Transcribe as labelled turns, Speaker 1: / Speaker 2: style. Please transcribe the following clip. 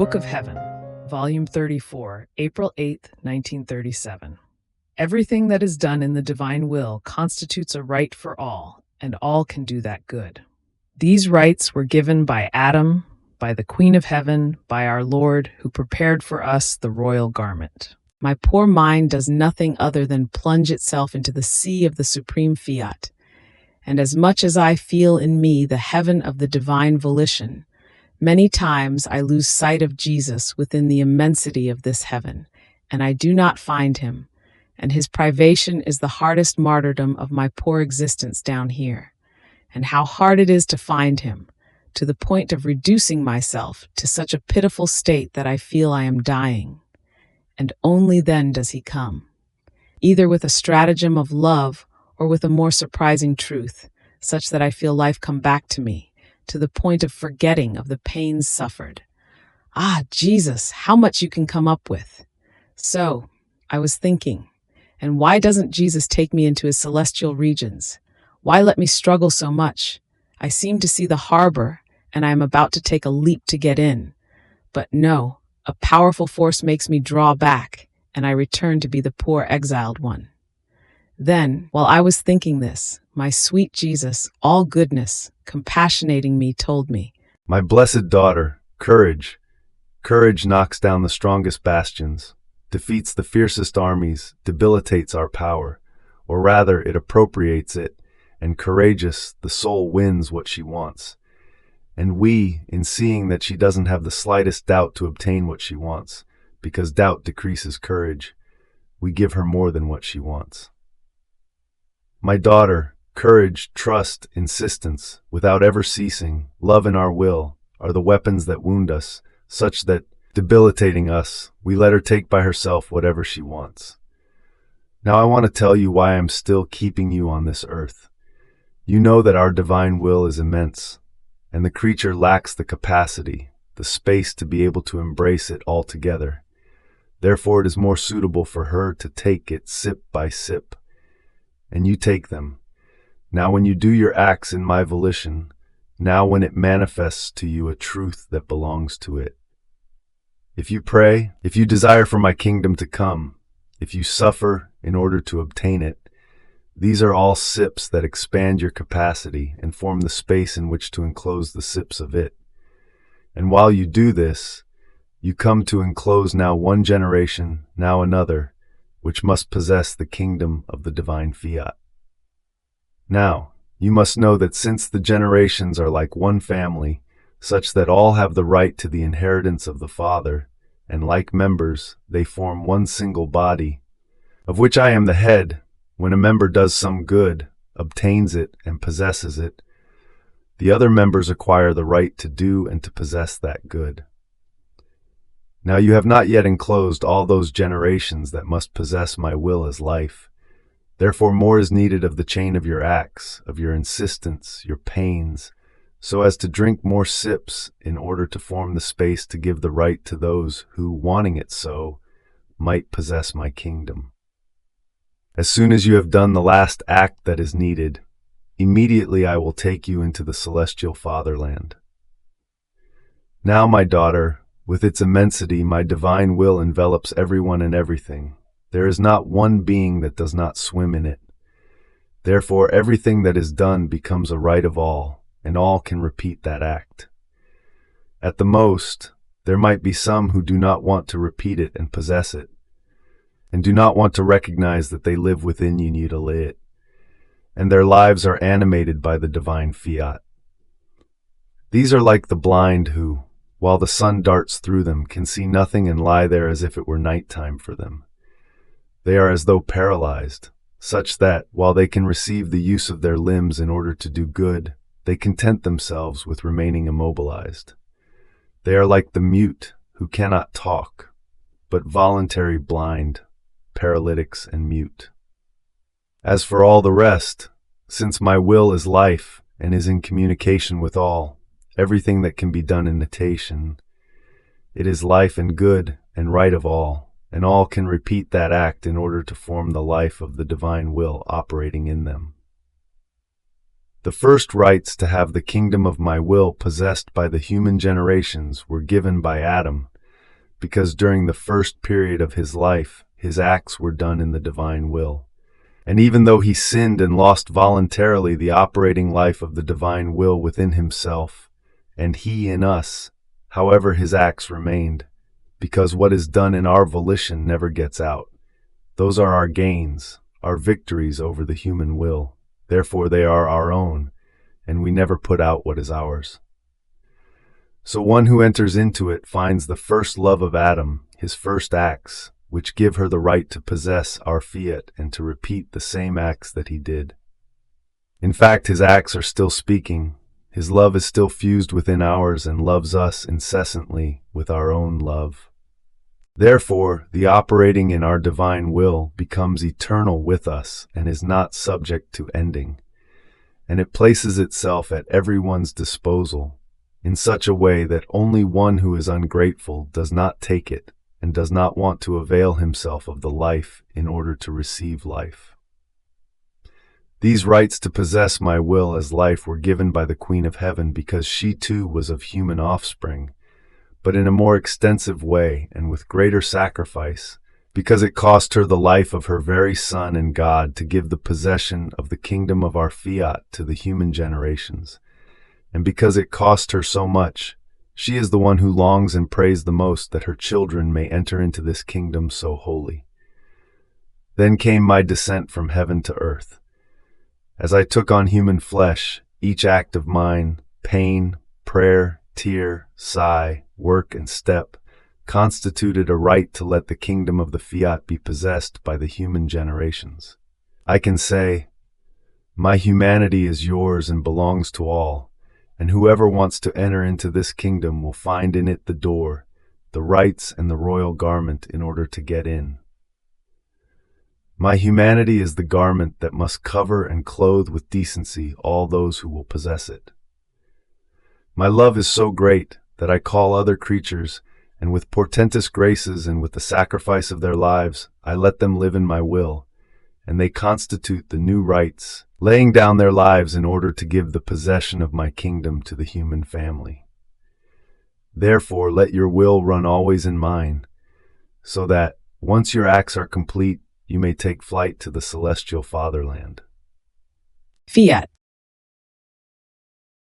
Speaker 1: Book of Heaven, Volume 34, April 8, 1937. Everything that is done in the divine will constitutes a right for all, and all can do that good. These rights were given by Adam, by the Queen of Heaven, by our Lord, who prepared for us the royal garment. My poor mind does nothing other than plunge itself into the sea of the supreme fiat, and as much as I feel in me the heaven of the divine volition, many times I lose sight of Jesus within the immensity of this heaven, and I do not find him, and his privation is the hardest martyrdom of my poor existence down here. And how hard it is to find him, to the point of reducing myself to such a pitiful state that I feel I am dying. And only then does he come, either with a stratagem of love or with a more surprising truth, such that I feel life come back to me, to the point of forgetting of the pains suffered. Ah, Jesus, how much you can come up with. So, I was thinking, and why doesn't Jesus take me into his celestial regions? Why let me struggle so much? I seem to see the harbor, and I am about to take a leap to get in. But no, a powerful force makes me draw back, and I return to be the poor exiled one. Then, while I was thinking this, my sweet Jesus, all goodness, compassionating me, told me,
Speaker 2: "My blessed daughter, courage. Courage knocks down the strongest bastions, defeats the fiercest armies, debilitates our power, or rather it appropriates it, and courageous, the soul wins what she wants. And we, in seeing that she doesn't have the slightest doubt to obtain what she wants, because doubt decreases courage, we give her more than what she wants. My daughter, courage, trust, insistence, without ever ceasing, love in our will, are the weapons that wound us, such that, debilitating us, we let her take by herself whatever she wants. Now I want to tell you why I'm still keeping you on this earth. You know that our divine will is immense, and the creature lacks the capacity, the space to be able to embrace it altogether. Therefore it is more suitable for her to take it sip by sip. And you take them. Now when you do your acts in my volition, now when it manifests to you a truth that belongs to it. If you pray, if you desire for my kingdom to come, if you suffer in order to obtain it, these are all sips that expand your capacity and form the space in which to enclose the sips of it. And while you do this, you come to enclose now one generation, now another, which must possess the kingdom of the divine fiat. Now, you must know that since the generations are like one family, such that all have the right to the inheritance of the Father, and like members, they form one single body, of which I am the head. When a member does some good, obtains it, and possesses it, the other members acquire the right to do and to possess that good. Now you have not yet enclosed all those generations that must possess my will as life. Therefore more is needed of the chain of your acts, of your insistence, your pains, so as to drink more sips in order to form the space to give the right to those who, wanting it so, might possess my kingdom. As soon as you have done the last act that is needed, immediately I will take you into the celestial fatherland. Now, my daughter, with its immensity, my divine will envelops everyone and everything. There is not one being that does not swim in it. Therefore, everything that is done becomes a right of all, and all can repeat that act. At the most, there might be some who do not want to repeat it and possess it, and do not want to recognize that they live within you it, and their lives are animated by the divine fiat. These are like the blind who, while the sun darts through them, can see nothing and lie there as if it were nighttime for them. They are as though paralyzed, such that, while they can receive the use of their limbs in order to do good, they content themselves with remaining immobilized. They are like the mute, who cannot talk, but voluntary blind, paralytics and mute. As for all the rest, since my will is life and is in communication with all, everything that can be done in notation, it is life and good and right of all, and all can repeat that act in order to form the life of the divine will operating in them. The first rights to have the kingdom of my will possessed by the human generations were given by Adam, because during the first period of his life, his acts were done in the divine will. And even though he sinned and lost voluntarily the operating life of the divine will within himself, and he in us, however his acts remained, because what is done in our volition never gets out. Those are our gains, our victories over the human will. Therefore they are our own, and we never put out what is ours. So one who enters into it finds the first love of Adam, his first acts, which give her the right to possess our fiat and to repeat the same acts that he did. In fact, his acts are still speaking. His love is still fused within ours and loves us incessantly with our own love. Therefore, the operating in our divine will becomes eternal with us and is not subject to ending, and it places itself at everyone's disposal in such a way that only one who is ungrateful does not take it and does not want to avail himself of the life in order to receive life. These rights to possess my will as life were given by the Queen of Heaven because she too was of human offspring, but in a more extensive way and with greater sacrifice, because it cost her the life of her very Son and God to give the possession of the kingdom of our fiat to the human generations. And because it cost her so much, she is the one who longs and prays the most that her children may enter into this kingdom so holy. Then came my descent from heaven to earth. As I took on human flesh, each act of mine, pain, prayer, tear, sigh, work, and step, constituted a right to let the kingdom of the fiat be possessed by the human generations. I can say, my humanity is yours and belongs to all, and whoever wants to enter into this kingdom will find in it the door, the rights, and the royal garment in order to get in. My humanity is the garment that must cover and clothe with decency all those who will possess it. My love is so great that I call other creatures, and with portentous graces and with the sacrifice of their lives, I let them live in my will, and they constitute the new rights, laying down their lives in order to give the possession of my kingdom to the human family. Therefore, let your will run always in mine, so that, once your acts are complete, you may take flight to the celestial fatherland.
Speaker 1: Fiat.